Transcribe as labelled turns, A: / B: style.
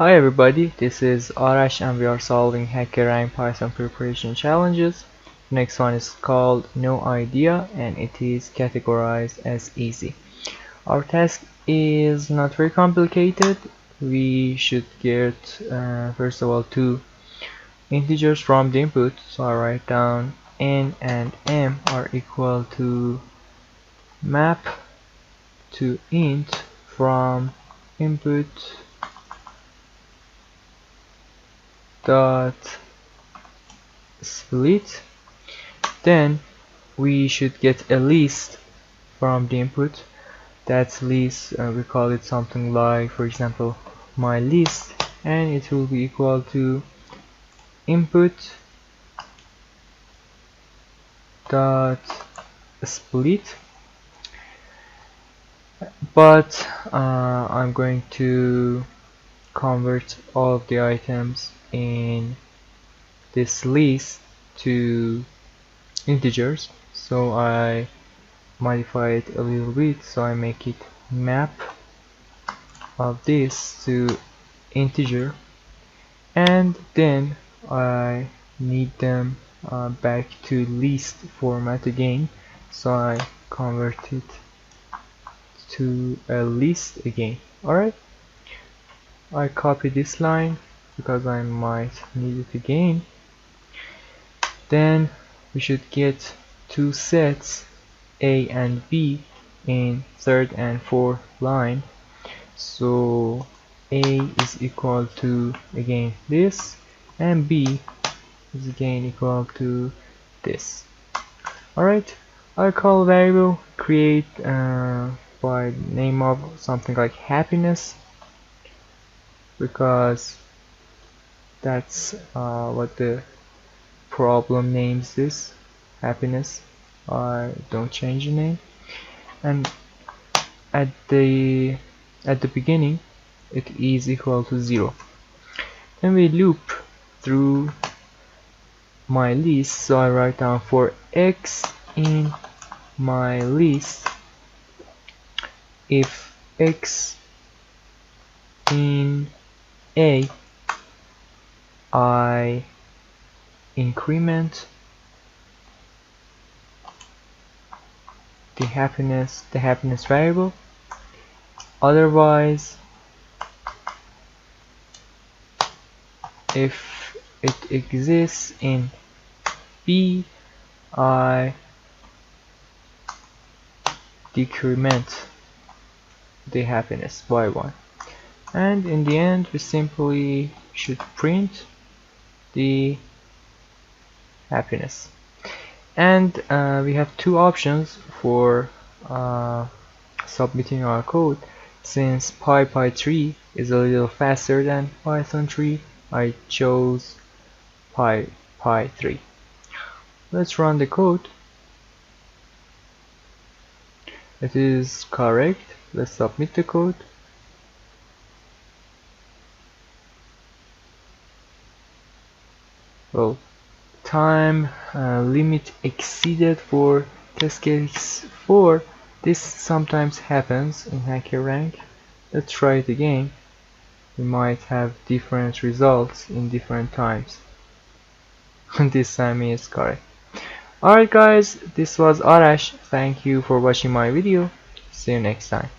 A: Hi everybody, this is Arash and we are solving HackerRank Python preparation challenges. Next one is called No Idea and it is categorized as easy. Our task is not very complicated. We should get first of all two integers from the input. So I write down n and m are equal to map to int from input dot split. Then we should get a list from the input. That list we call it something like, for example, my list, and it will be equal to input dot split. But I'm going to convert all of the items in this list to integers, so I modify it a little bit, so I make it map of this to integer, and then I need them back to list format again, so I convert it to a list again. Alright, I copy this line because I might need it again. Then we should get two sets A and B in third and fourth line. So A is equal to again this, and B is again equal to this. Alright, I call variable create by name of something like happiness, because that's what the problem names this, happiness. I don't change the name, and at the beginning it is equal to 0. Then we loop through my list, so I write down for x in my list, if x in A, I increment the happiness variable. Otherwise, if it exists in B, I decrement the happiness by 1. And in the end, we simply should print the happiness. And we have two options for submitting our code. Since Py 3 is a little faster than Python 3, I chose Py 3. Let's run the code. It is correct. Let's submit the code. Well, time limit exceeded for test case 4. This sometimes happens in HackerRank. Let's try it again. We might have different results in different times. This time is correct. Alright guys, this was Arash. Thank you for watching my video. See you next time.